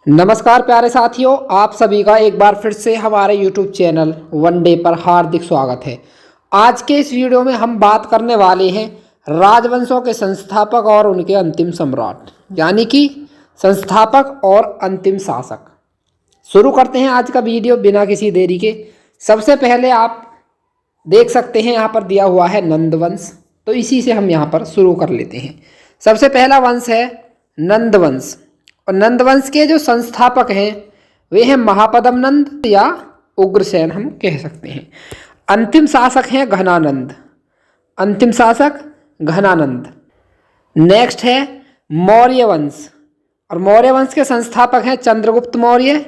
नमस्कार प्यारे साथियों, आप सभी का एक बार फिर से हमारे YouTube चैनल वन डे पर हार्दिक स्वागत है। आज के इस वीडियो में हम बात करने वाले हैं राजवंशों के संस्थापक और उनके अंतिम सम्राट, यानी कि संस्थापक और अंतिम शासक। शुरू करते हैं आज का वीडियो बिना किसी देरी के। सबसे पहले आप देख सकते हैं यहाँ पर दिया हुआ है नंद वंश, तो इसी से हम यहाँ पर शुरू कर लेते हैं। सबसे पहला वंश है नंद वंश, और नंद वंश के जो संस्थापक हैं वे हैं महापद्म नंद या उग्रसेन हम कह सकते हैं। अंतिम शासक हैं घनानंद, अंतिम शासक घनानंद। नेक्स्ट है मौर्य वंश, और मौर्य वंश के संस्थापक हैं चंद्रगुप्त मौर्य,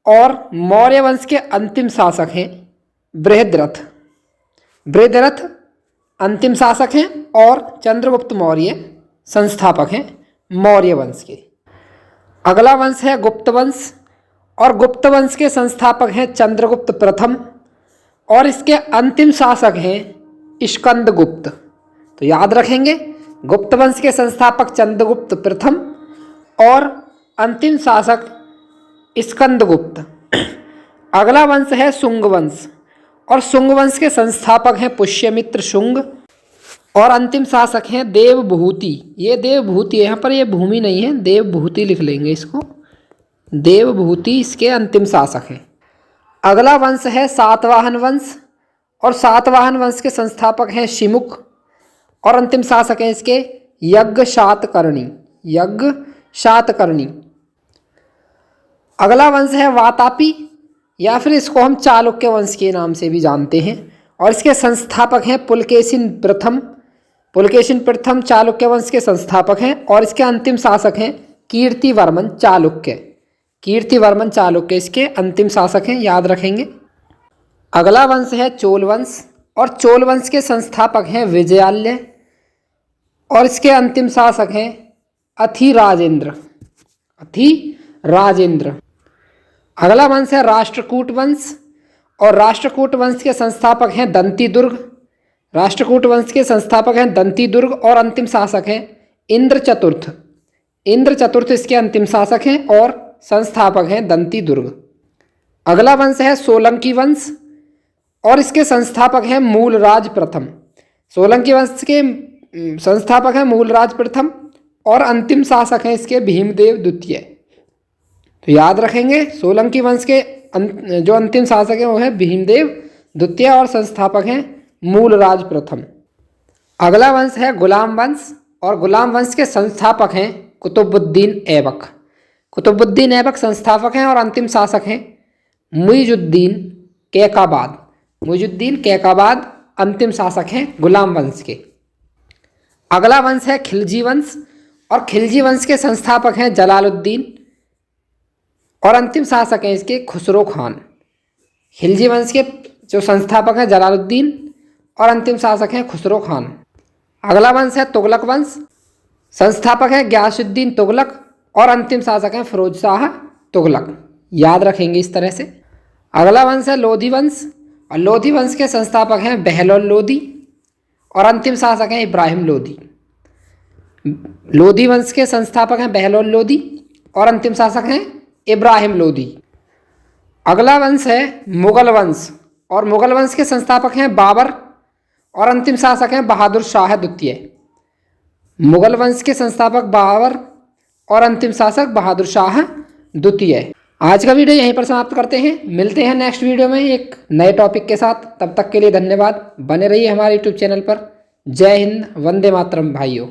और मौर्य वंश के अंतिम शासक हैं बृहद्रथ। बृहद्रथ अंतिम शासक हैं और चंद्रगुप्त मौर्य संस्थापक हैं मौर्य वंश के। अगला वंश है गुप्त वंश, और गुप्त वंश के संस्थापक हैं चंद्रगुप्त प्रथम, और इसके अंतिम शासक हैं स्कंदगुप्त। तो याद रखेंगे, गुप्त वंश के संस्थापक चंद्रगुप्त प्रथम और अंतिम शासक स्कंदगुप्त। अगला वंश है शुंग वंश, और शुंग वंश के संस्थापक हैं पुष्यमित्र शुंग, और अंतिम शासक हैं देवभूति। ये देवभूति है, यहाँ पर ये भूमि नहीं है, देवभूति लिख लेंगे इसको, देवभूति इसके अंतिम शासक हैं। अगला वंश है सातवाहन वंश, और सातवाहन वंश के संस्थापक हैं शिमुख, और अंतिम शासक हैं इसके यज्ञ शातकर्णी, यज्ञ शातकर्णी। अगला वंश है वातापी, या फिर इसको हम चालुक्य वंश के नाम से भी जानते हैं, और इसके संस्थापक हैं पुलकेशिन प्रथम। पुलकेशिन प्रथम चालुक्य वंश के संस्थापक हैं, और इसके अंतिम शासक हैं कीर्तिवर्मन चालुक्य। कीर्तिवर्मन चालुक्य इसके अंतिम शासक हैं, याद रखेंगे। अगला वंश है चोल वंश, और चोल वंश के संस्थापक हैं विजयालय, और इसके अंतिम शासक हैं अथिराजेंद्र, अथिराजेंद्र। अगला वंश है राष्ट्रकूट वंश, और राष्ट्रकूट वंश के संस्थापक हैं दंतीदुर्ग। राष्ट्रकूट वंश के संस्थापक हैं दंतीदुर्ग, और अंतिम शासक हैं इंद्र चतुर्थ। इंद्र चतुर्थ इसके अंतिम शासक हैं और संस्थापक हैं दंतीदुर्ग। अगला वंश है सोलंकी वंश, और इसके संस्थापक हैं मूलराज प्रथम। सोलंकी वंश के संस्थापक हैं मूलराज प्रथम, और अंतिम शासक हैं इसके भीमदेव द्वितीय। तो याद रखेंगे, सोलंकी वंश के जो अंतिम शासक हैं वो है भीमदेव द्वितीय, और संस्थापक हैं मूलराज प्रथम। अगला वंश है गुलाम वंश, और गुलाम वंश के संस्थापक हैं कुतुबुद्दीन ऐबक। कुतुबुद्दीन ऐबक संस्थापक हैं, और अंतिम शासक हैं मुइजुद्दीन कैकाबाद। मुइजुद्दीन कैकाबाद अंतिम शासक हैं गुलाम वंश के। अगला वंश है खिलजी वंश, और खिलजी वंश के संस्थापक हैं जलालुद्दीन, और अंतिम शासक हैं इसके खुसरो खान। खिलजी वंश के जो संस्थापक हैं जलालुद्दीन, और अंतिम शासक हैं खुसरो खान। अगला वंश है तुगलक वंश, संस्थापक हैं गयासुद्दीन तुगलक, और अंतिम शासक हैं फिरोज शाह तुगलक। याद रखेंगे इस तरह से। अगला वंश है लोधी वंश, और लोधी वंश के संस्थापक हैं बहलोल लोधी, और अंतिम शासक हैं इब्राहिम लोधी। लोधी वंश के संस्थापक हैं बहलोल लोधी, और अंतिम शासक हैं इब्राहिम लोधी। अगला वंश है मुगल वंश, और मुगल वंश के संस्थापक हैं बाबर, और अंतिम शासक हैं बहादुर शाह द्वितीय। मुगल वंश के संस्थापक बाबर, और अंतिम शासक बहादुर शाह द्वितीय। आज का वीडियो यहीं पर समाप्त करते हैं, मिलते हैं नेक्स्ट वीडियो में एक नए टॉपिक के साथ। तब तक के लिए धन्यवाद, बने रहिए हमारे यूट्यूब चैनल पर। जय हिंद, वंदे मातरम भाइयों।